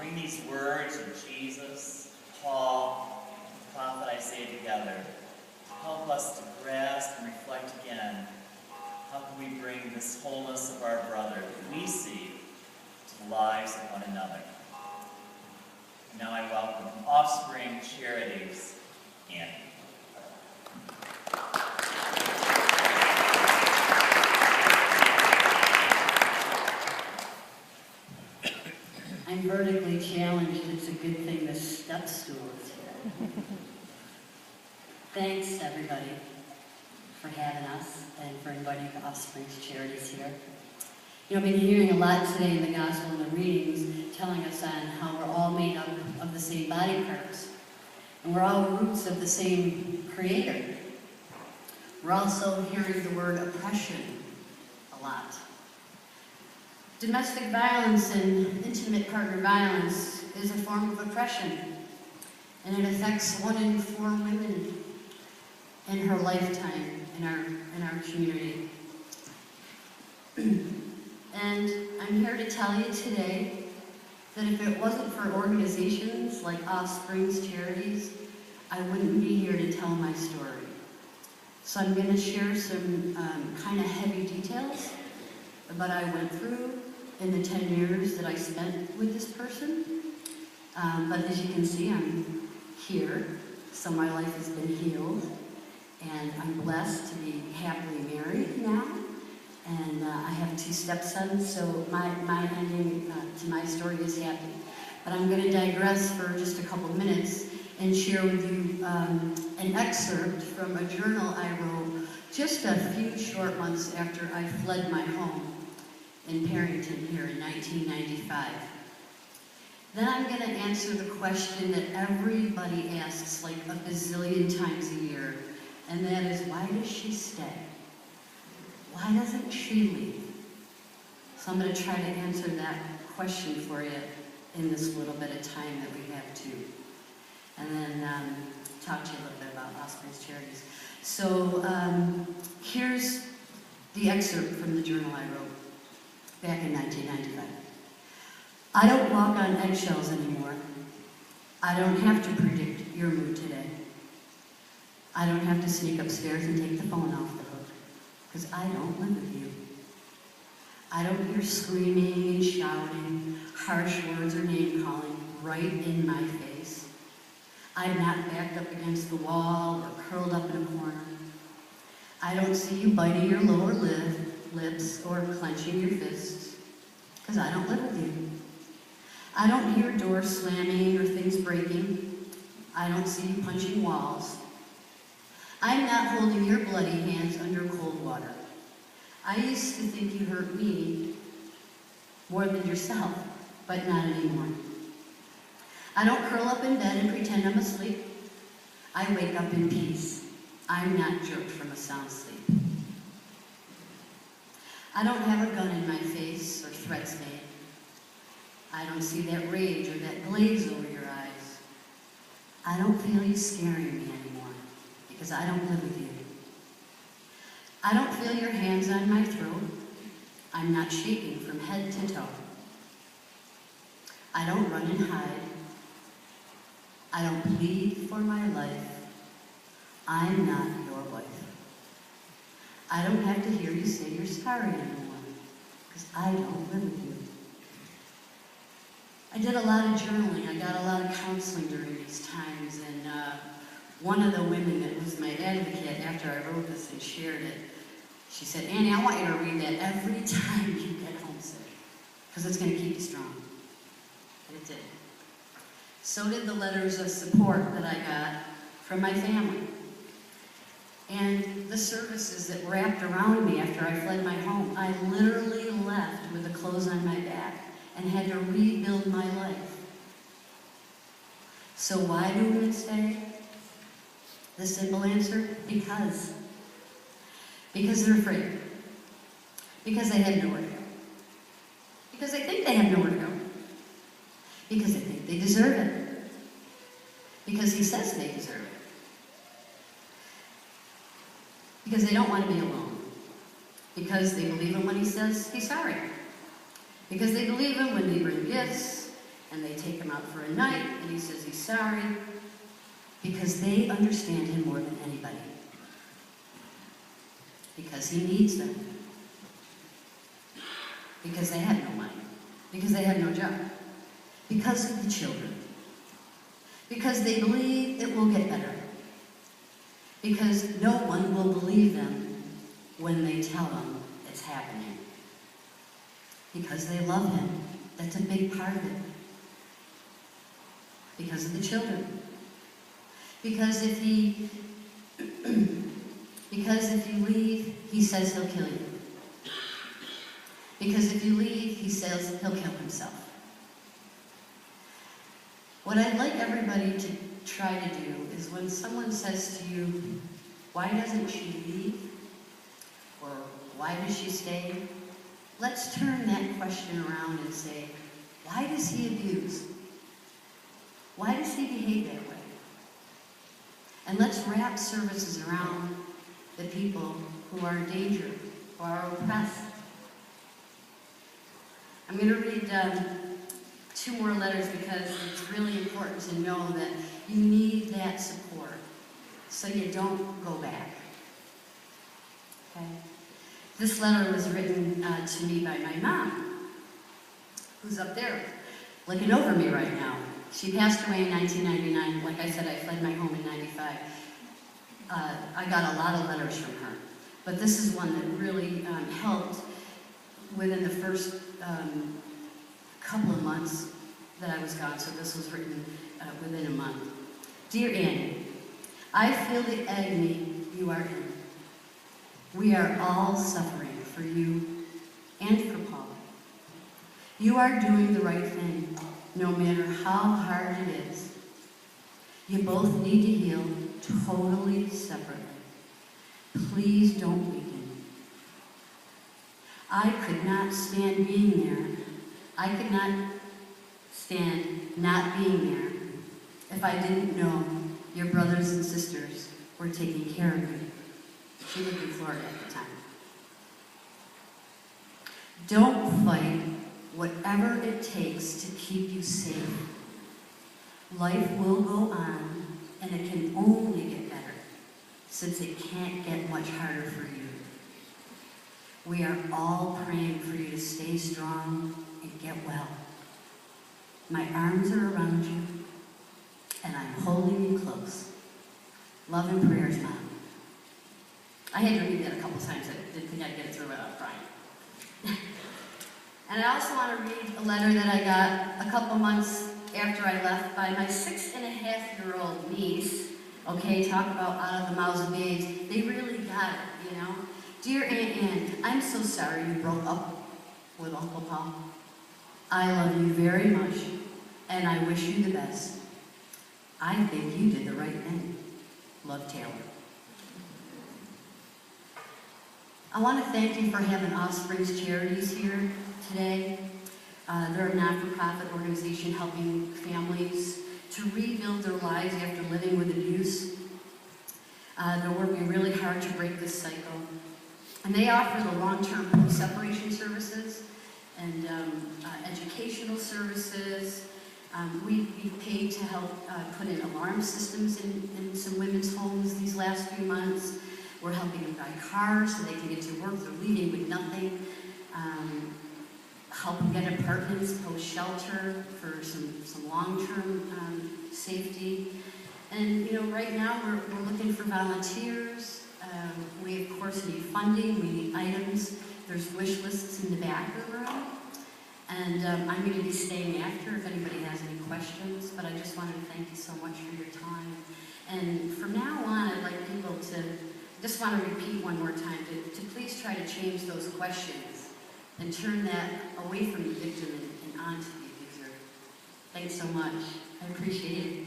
bring these words of Jesus, Paul, the prophet Isaiah together to help us to grasp and reflect again. How can we bring this wholeness of our brother that we see to the lives of one another? And now I welcome Offspring Charities, Annie. I'm vertically challenged. It's a good thing the step stool is here. Thanks, everybody, for having us and for inviting the Offspring's Charities here. You know, I've been hearing a lot today in the Gospel and the readings telling us on how we're all made up of the same body parts. And we're all roots of the same Creator. We're also hearing the word oppression a lot. Domestic violence and intimate partner violence is a form of oppression, and it affects 1 in 4 women in her lifetime in our community. And I'm here to tell you today that if it wasn't for organizations like Offspring's Charities, I wouldn't be here to tell my story. So I'm going to share some kind of heavy details of what I went through in the 10 years that I spent with this person. But as you can see, I'm here, so my life has been healed, and I'm blessed to be happily married now, and I have 2 stepsons, so my ending to my story is happy. But I'm going to digress for just a couple minutes and share with you an excerpt from a journal I wrote just a few short months after I fled my home in Parrington here in 1995. Then I'm going to answer the question that everybody asks like a bazillion times a year, and that is, why does she stay? Why doesn't she leave? So I'm going to try to answer that question for you in this little bit of time that we have too. And then talk to you a little bit about Offspring's Charities. So here's the excerpt from the journal I wrote back in 1995. I don't walk on eggshells anymore. I don't have to predict your mood today. I don't have to sneak upstairs and take the phone off the hook, because I don't live with you. I don't hear screaming and shouting, harsh words or name-calling right in my face. I'm not backed up against the wall or curled up in a corner. I don't see you biting your lower lips or clenching your fists, because I don't live with you. I don't hear doors slamming or things breaking. I don't see you punching walls. I'm not holding your bloody hands under cold water. I used to think you hurt me more than yourself, but not anymore. I don't curl up in bed and pretend I'm asleep. I wake up in peace. I'm not jerked from a sound sleep. I don't have a gun in my face or threats made. I don't see that rage or that glaze over your eyes. I don't feel you scaring me anymore, because I don't live with you. I don't feel your hands on my throat. I'm not shaking from head to toe. I don't run and hide. I don't plead for my life. I'm not your wife. I don't have to hear you say you're sorry anymore, because I don't live with you. I did a lot of journaling. I got a lot of counseling during these times, and one of the women that was my advocate after I wrote this and shared it, she said, Annie, I want you to read that every time you get homesick, because it's going to keep you strong. And it did. So did the letters of support that I got from my family. And the services that wrapped around me after I fled my home. I literally left with the clothes on my back and had to rebuild my life. So why do women stay? The simple answer, because. Because they're afraid. Because they have nowhere to go. Because they think they have nowhere to go. Because they think they deserve it. Because he says they deserve it. Because they don't want to be alone. Because they believe him when he says he's sorry. Because they believe him when they bring gifts and they take him out for a night, and he says he's sorry, because they understand him more than anybody. Because he needs them. Because they had no money. Because they had no job. Because of the children. Because they believe it will get better. Because no one will believe them when they tell them it's happening. Because they love him. That's a big part of it. Because of the children. Because if you leave, he says he'll kill you. Because if you leave, he says he'll kill himself. What I'd like everybody to try to do is when someone says to you, why doesn't she leave? Or why does she stay? Let's turn that question around and say, why does he abuse? Why does he behave that way? And let's wrap services around the people who are in danger, who are oppressed. I'm going to read 2 more letters because it's really important to know that you need that support so you don't go back. Okay? This letter was written to me by my mom, who's up there looking over me right now. She passed away in 1999. Like I said, I fled my home in 95. I got a lot of letters from her. But this is one that really helped within the first couple of months that I was gone. So this was written within a month. Dear Annie, I feel the agony you are in. We are all suffering for you and for Paul. You are doing the right thing, no matter how hard it is. You both need to heal totally separately. Please don't weaken. I could not stand being there. I could not stand not being there if I didn't know your brothers and sisters were taking care of you. She lived in Florida at the time. Don't fight whatever it takes to keep you safe. Life will go on, and it can only get better, since it can't get much harder for you. We are all praying for you to stay strong and get well. My arms are around you, and I'm holding you close. Love and prayers, Mom. I had to read that a couple times. I didn't think I'd get through it without crying. And I also want to read a letter that I got a couple months after I left by my 6.5-year-old niece. Okay, talk about out of the mouths of babes. They really got it, you know. Dear Aunt Ann, I'm so sorry you broke up with Uncle Paul. I love you very much, and I wish you the best. I think you did the right thing. Love, Taylor. I want to thank you for having Offsprings Charities here today. They're a not-for-profit organization helping families to rebuild their lives after living with abuse. They're working really hard to break this cycle. And they offer the long-term post-separation services and educational services. We've paid to help put in alarm systems in some women's homes these last few months. We're helping them buy cars so they can get to work. They're leaving with nothing. Help them get apartments, post-shelter for some long-term safety. And, you know, right now we're looking for volunteers. We, of course, need funding. We need items. There's wish lists in the back of the room. And I'm going to be staying after if anybody has any questions. But I just wanted to thank you so much for your time. And from now on, I'd like people to, just want to repeat one more time, to please try to change those questions and turn that away from the victim and onto the abuser. Thanks so much. I appreciate it.